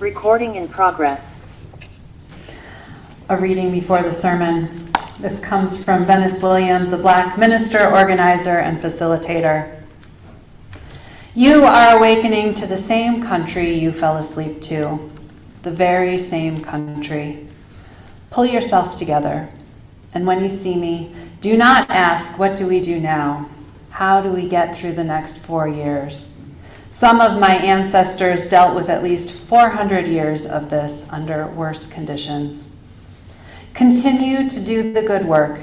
Recording in progress. A reading before the sermon. This comes from Venice Williams, a Black minister, organizer, and facilitator. You are awakening to the same country you fell asleep to, the very same country. Pull yourself together, and when you see me, do not ask, what do we do now? How do we get through the next 4 years? Some of my ancestors dealt with at least 400 years of this under worse conditions. Continue to do the good work.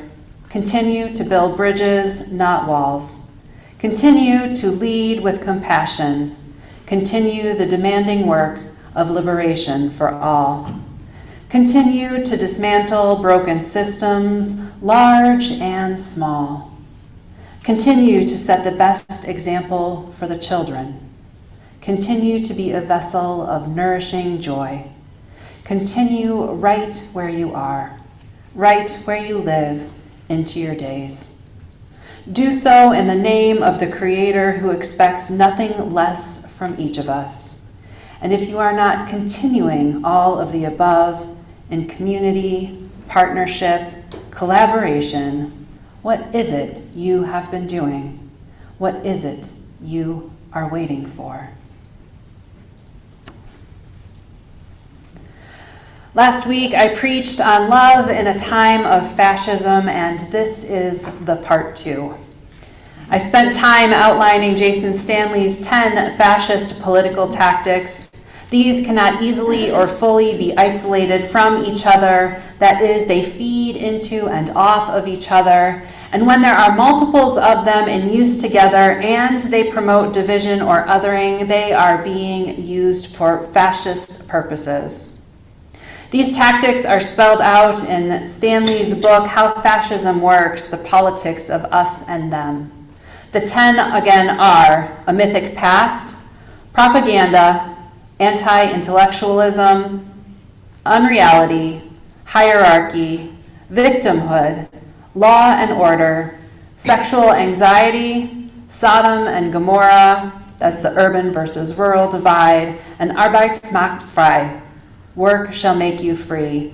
Continue to build bridges, not walls. Continue to lead with compassion. Continue the demanding work of liberation for all. Continue to dismantle broken systems, large and small. Continue to set the best example for the children. Continue to be a vessel of nourishing joy. Continue right where you are, right where you live, into your days. Do so in the name of the Creator who expects nothing less from each of us. And if you are not continuing all of the above in community, partnership, collaboration, what is it you have been doing? What is it you are waiting for? Last week, I preached on love in a time of fascism, and this is the part 2. I spent time outlining Jason Stanley's 10 fascist political tactics. These cannot easily or fully be isolated from each other. That is, they feed into and off of each other. And when there are multiples of them in use together and they promote division or othering, they are being used for fascist purposes. These tactics are spelled out in Stanley's book, How Fascism Works, The Politics of Us and Them. The 10, again, are a mythic past, propaganda, anti-intellectualism, unreality, hierarchy, victimhood, law and order, sexual anxiety, Sodom and Gomorrah, that's the urban versus rural divide, and Arbeit macht frei, work shall make you free,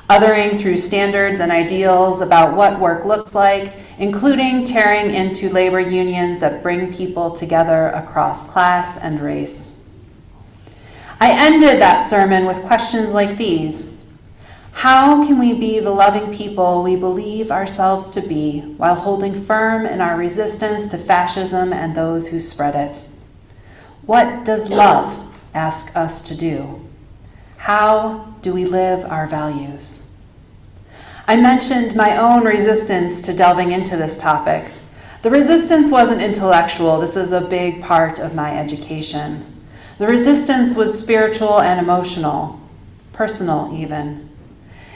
othering through standards and ideals about what work looks like, including tearing into labor unions that bring people together across class and race. I ended that sermon with questions like these. How can we be the loving people we believe ourselves to be while holding firm in our resistance to fascism and those who spread it? What does love ask us to do? How do we live our values? I mentioned my own resistance to delving into this topic. The resistance wasn't intellectual. This is a big part of my education. The resistance was spiritual and emotional, personal even.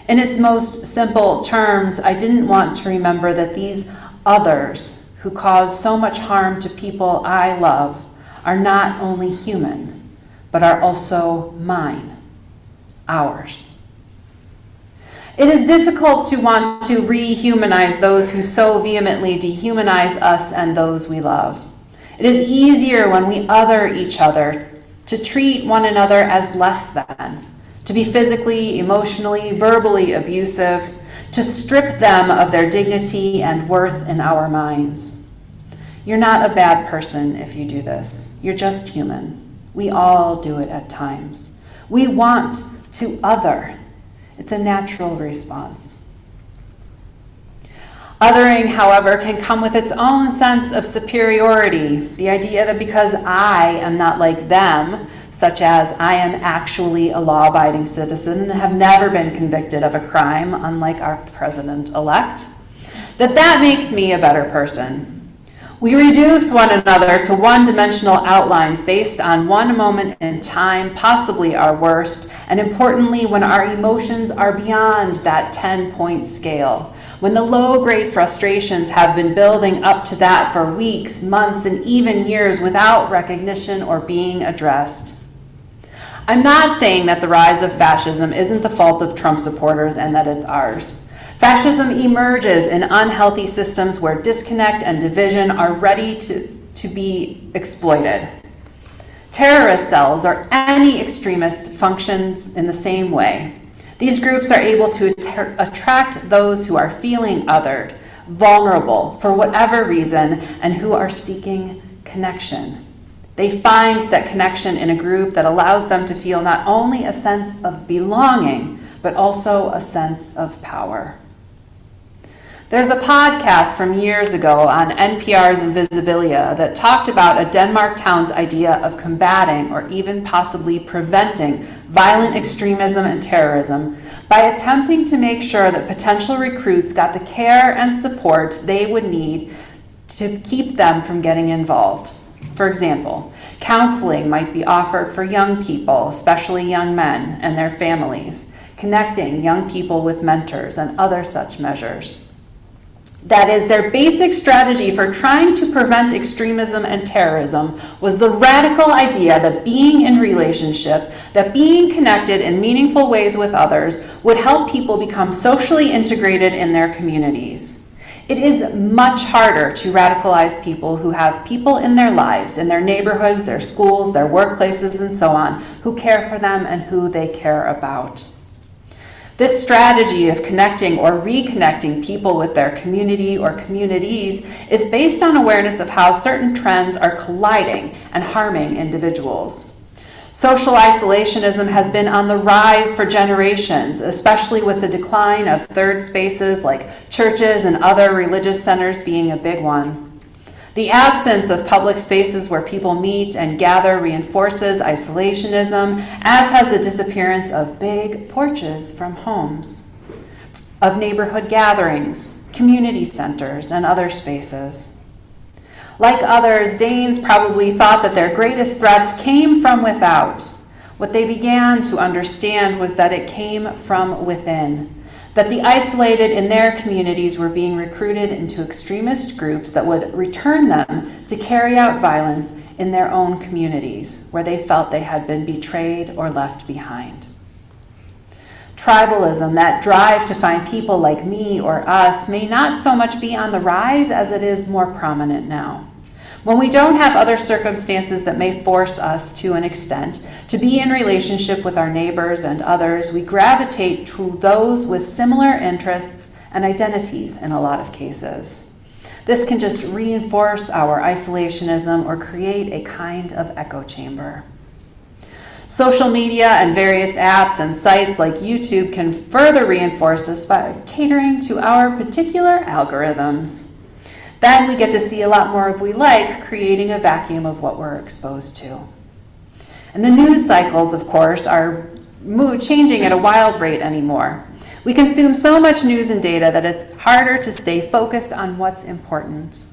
In its most simple terms, I didn't want to remember that these others who cause so much harm to people I love are not only human, but are also mine. Ours. It is difficult to want to rehumanize those who so vehemently dehumanize us and those we love. It is easier when we other each other, to treat one another as less than, to be physically, emotionally, verbally abusive, to strip them of their dignity and worth in our minds. You're not a bad person if you do this. You're just human. We all do it at times. We want to other. It's a natural response. Othering, however, can come with its own sense of superiority, the idea that because I am not like them, such as I am actually a law-abiding citizen and have never been convicted of a crime, unlike our president-elect, that makes me a better person. We reduce one another to one-dimensional outlines based on one moment in time, possibly our worst, and importantly, when our emotions are beyond that 10-point scale, when the low-grade frustrations have been building up to that for weeks, months, and even years without recognition or being addressed. I'm not saying that the rise of fascism isn't the fault of Trump supporters and that it's ours. Fascism emerges in unhealthy systems where disconnect and division are ready to be exploited. Terrorist cells or any extremist functions in the same way. These groups are able to attract those who are feeling othered, vulnerable for whatever reason, and who are seeking connection. They find that connection in a group that allows them to feel not only a sense of belonging, but also a sense of power. There's a podcast from years ago on NPR's Invisibilia that talked about a Denmark town's idea of combating or even possibly preventing violent extremism and terrorism by attempting to make sure that potential recruits got the care and support they would need to keep them from getting involved. For example, counseling might be offered for young people, especially young men and their families, connecting young people with mentors and other such measures. That is, their basic strategy for trying to prevent extremism and terrorism was the radical idea that being in relationship, that being connected in meaningful ways with others, would help people become socially integrated in their communities. It is much harder to radicalize people who have people in their lives, in their neighborhoods, their schools, their workplaces, and so on, who care for them and who they care about. This strategy of connecting or reconnecting people with their community or communities is based on awareness of how certain trends are colliding and harming individuals. Social isolationism has been on the rise for generations, especially with the decline of third spaces like churches and other religious centers being a big one. The absence of public spaces where people meet and gather reinforces isolationism, as has the disappearance of big porches from homes, of neighborhood gatherings, community centers, and other spaces. Like others, Danes probably thought that their greatest threats came from without. What they began to understand was that it came from within, that the isolated in their communities were being recruited into extremist groups that would return them to carry out violence in their own communities, where they felt they had been betrayed or left behind. Tribalism, that drive to find people like me or us, may not so much be on the rise as it is more prominent now. When we don't have other circumstances that may force us, to an extent, to be in relationship with our neighbors and others, we gravitate to those with similar interests and identities in a lot of cases. This can just reinforce our isolationism or create a kind of echo chamber. Social media and various apps and sites like YouTube can further reinforce this by catering to our particular algorithms. Then we get to see a lot more of we like, creating a vacuum of what we're exposed to. And the news cycles, of course, are changing at a wild rate anymore. We consume so much news and data that it's harder to stay focused on what's important.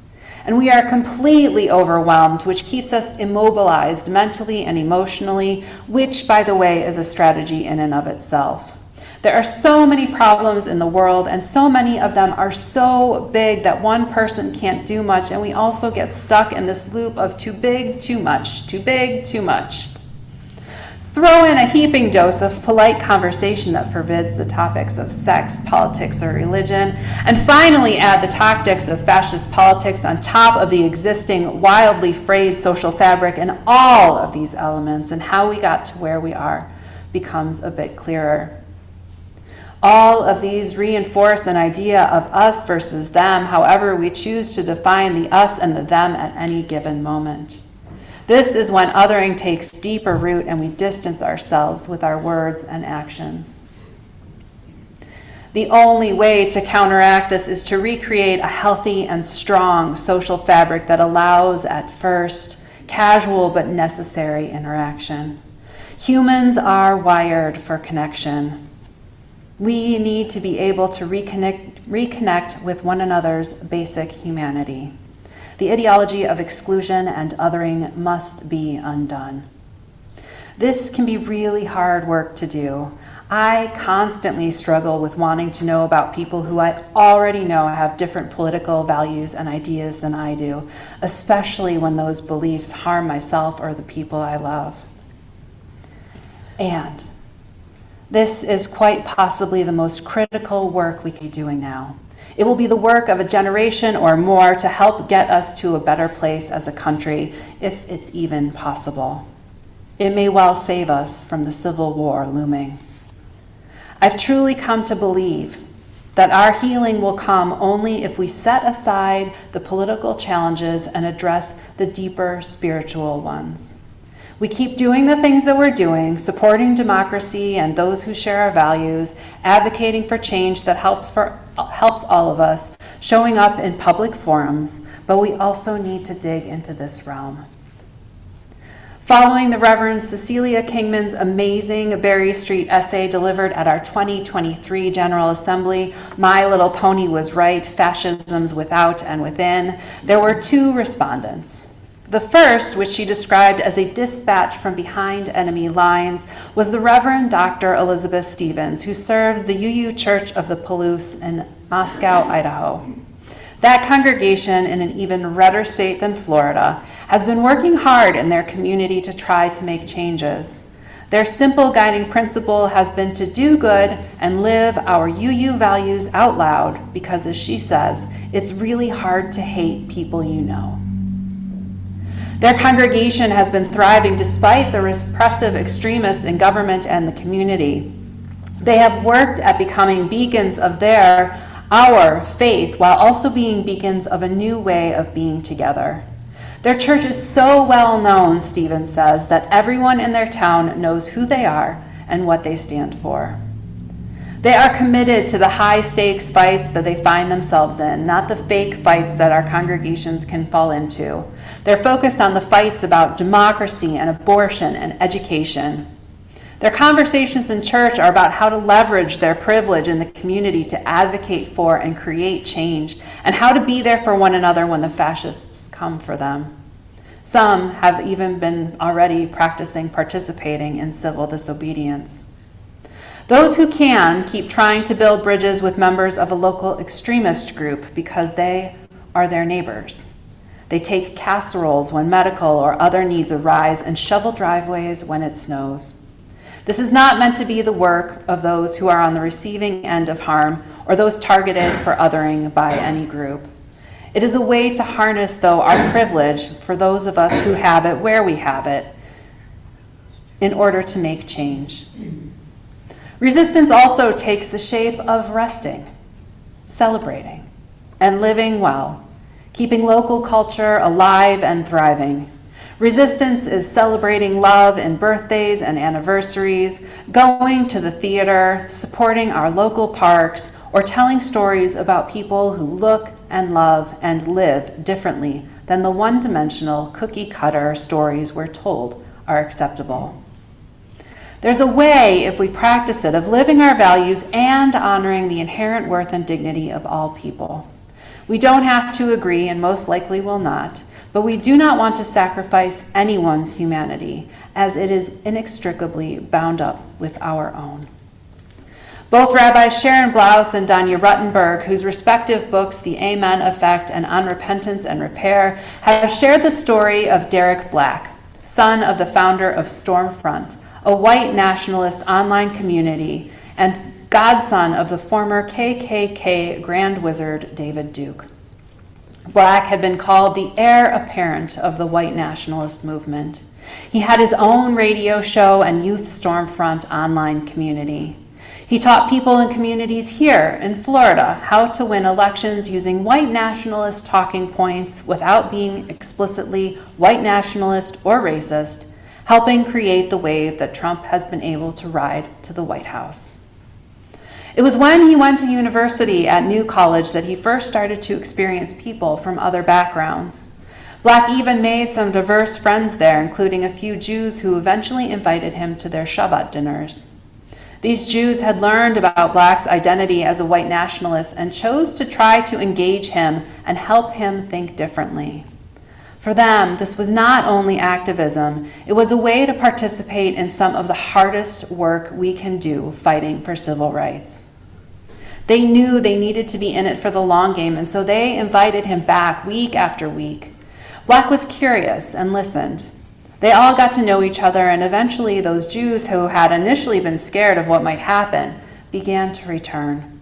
And we are completely overwhelmed, which keeps us immobilized mentally and emotionally, which, by the way, is a strategy in and of itself. There are so many problems in the world, and so many of them are so big that one person can't do much, and we also get stuck in this loop of too big, too much, too big, too much. Throw in a heaping dose of polite conversation that forbids the topics of sex, politics, or religion, and finally add the tactics of fascist politics on top of the existing wildly frayed social fabric, and all of these elements and how we got to where we are becomes a bit clearer. All of these reinforce an idea of us versus them, however we choose to define the us and the them at any given moment. This is when othering takes deeper root and we distance ourselves with our words and actions. The only way to counteract this is to recreate a healthy and strong social fabric that allows, at first, casual but necessary interaction. Humans are wired for connection. We need to be able to reconnect with one another's basic humanity. The ideology of exclusion and othering must be undone. This can be really hard work to do. I constantly struggle with wanting to know about people who I already know have different political values and ideas than I do, especially when those beliefs harm myself or the people I love. And this is quite possibly the most critical work we can be doing now. It will be the work of a generation or more to help get us to a better place as a country, if it's even possible. it may well save us from the civil war looming. I've truly come to believe that our healing will come only if we set aside the political challenges and address the deeper spiritual ones. We keep doing the things that we're doing, supporting democracy and those who share our values, advocating for change that helps all of us, showing up in public forums, but we also need to dig into this realm. Following the Reverend Cecilia Kingman's amazing Berry Street essay delivered at our 2023 General Assembly, My Little Pony Was Right, Fascism's Without and Within, there were two respondents. The first, which she described as a dispatch from behind enemy lines, was the Reverend Dr. Elizabeth Stevens, who serves the UU Church of the Palouse in Moscow, Idaho. That congregation, in an even redder state than Florida, has been working hard in their community to try to make changes. Their simple guiding principle has been to do good and live our UU values out loud because, as she says, it's really hard to hate people you know. Their congregation has been thriving despite the repressive extremists in government and the community. They have worked at becoming beacons of our faith, while also being beacons of a new way of being together. Their church is so well known, Stephen says, that everyone in their town knows who they are and what they stand for. They are committed to the high-stakes fights that they find themselves in, not the fake fights that our congregations can fall into. They're focused on the fights about democracy and abortion and education. Their conversations in church are about how to leverage their privilege in the community to advocate for and create change, and how to be there for one another when the fascists come for them. Some have even been already participating in civil disobedience. Those who can keep trying to build bridges with members of a local extremist group because they are their neighbors. They take casseroles when medical or other needs arise and shovel driveways when it snows. This is not meant to be the work of those who are on the receiving end of harm or those targeted for othering by any group. It is a way to harness, though, our privilege for those of us who have it where we have it in order to make change. Resistance also takes the shape of resting, celebrating, and living well, keeping local culture alive and thriving. Resistance is celebrating love in birthdays and anniversaries, going to the theater, supporting our local parks, or telling stories about people who look and love and live differently than the one-dimensional cookie-cutter stories we're told are acceptable. There's a way, if we practice it, of living our values and honoring the inherent worth and dignity of all people. We don't have to agree, and most likely will not, but we do not want to sacrifice anyone's humanity, as it is inextricably bound up with our own. Both Rabbis Sharon Blouse and Danya Ruttenberg, whose respective books, The Amen Effect and On Repentance and Repair, have shared the story of Derek Black, son of the founder of Stormfront, a white nationalist online community, and godson of the former KKK Grand Wizard David Duke. Black had been called the heir apparent of the white nationalist movement. He had his own radio show and youth Stormfront online community. He taught people in communities here in Florida how to win elections using white nationalist talking points without being explicitly white nationalist or racist, helping create the wave that Trump has been able to ride to the White House. It was when he went to university at New College that he first started to experience people from other backgrounds. Black even made some diverse friends there, including a few Jews who eventually invited him to their Shabbat dinners. These Jews had learned about Black's identity as a white nationalist and chose to try to engage him and help him think differently. For them, this was not only activism, it was a way to participate in some of the hardest work we can do fighting for civil rights. They knew they needed to be in it for the long game, and so they invited him back week after week. Black was curious and listened. They all got to know each other, and eventually those Jews who had initially been scared of what might happen began to return.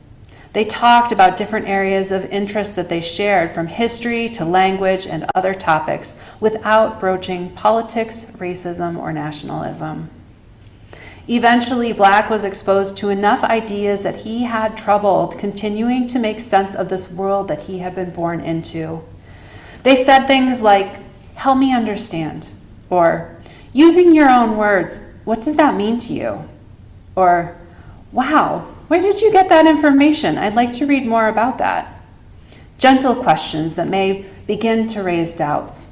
They talked about different areas of interest that they shared, from history to language and other topics, without broaching politics, racism, or nationalism. Eventually, Black was exposed to enough ideas that he had trouble continuing to make sense of this world that he had been born into. They said things like, "Help me understand," or "Using your own words, what does that mean to you?" Or, "Wow, where did you get that information? I'd like to read more about that." Gentle questions that may begin to raise doubts.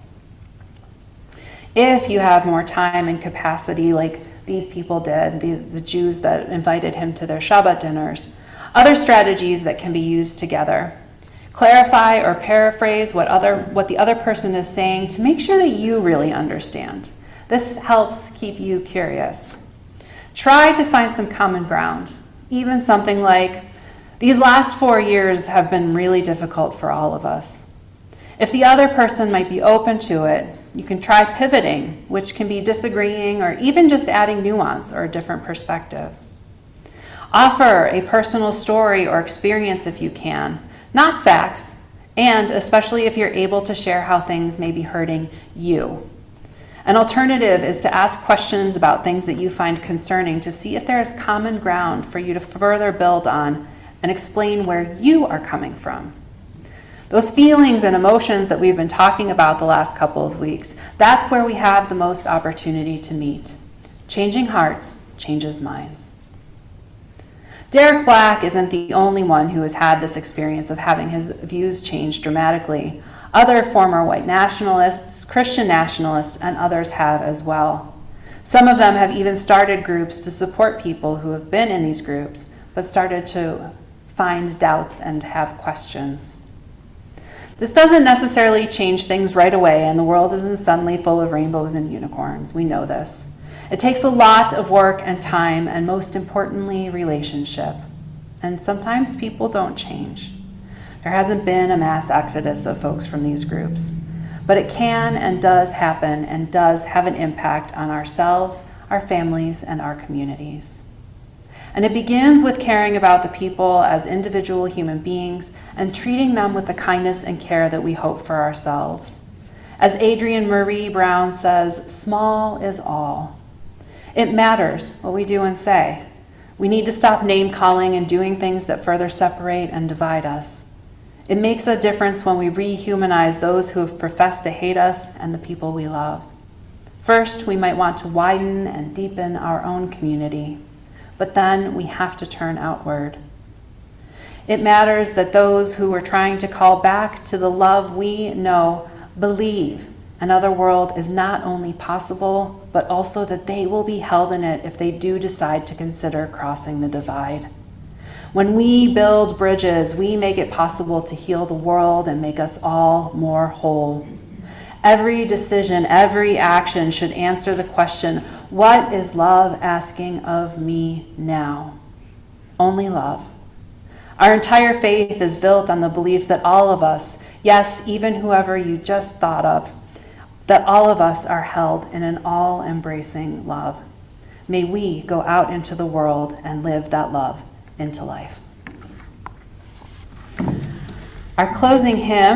If you have more time and capacity, like these people did, the Jews that invited him to their Shabbat dinners, other strategies that can be used together. Clarify or paraphrase what the other person is saying to make sure that you really understand. This helps keep you curious. Try to find some common ground. Even something like, "These last 4 years have been really difficult for all of us." If the other person might be open to it, you can try pivoting, which can be disagreeing or even just adding nuance or a different perspective. Offer a personal story or experience if you can, not facts, and especially if you're able to share how things may be hurting you. An alternative is to ask questions about things that you find concerning to see if there is common ground for you to further build on and explain where you are coming from. Those feelings and emotions that we've been talking about the last couple of weeks, that's where we have the most opportunity to meet. Changing hearts changes minds. Derek Black isn't the only one who has had this experience of having his views changed dramatically. Other former white nationalists, Christian nationalists, and others have as well. Some of them have even started groups to support people who have been in these groups, but started to find doubts and have questions. This doesn't necessarily change things right away, and the world isn't suddenly full of rainbows and unicorns. We know this. It takes a lot of work and time, and most importantly, relationship. And sometimes people don't change. There hasn't been a mass exodus of folks from these groups, but it can and does happen and does have an impact on ourselves, our families, and our communities. And it begins with caring about the people as individual human beings and treating them with the kindness and care that we hope for ourselves. As Adrienne Marie Brown says, small is all. It matters what we do and say. We need to stop name-calling and doing things that further separate and divide us. It makes a difference when we rehumanize those who have professed to hate us and the people we love. First, we might want to widen and deepen our own community, but then we have to turn outward. It matters that those who are trying to call back to the love we know believe another world is not only possible, but also that they will be held in it if they do decide to consider crossing the divide. When we build bridges, we make it possible to heal the world and make us all more whole. Every decision, every action should answer the question, what is love asking of me now? Only love. Our entire faith is built on the belief that all of us, yes, even whoever you just thought of, that all of us are held in an all-embracing love. May we go out into the world and live that love into life. Our closing hymn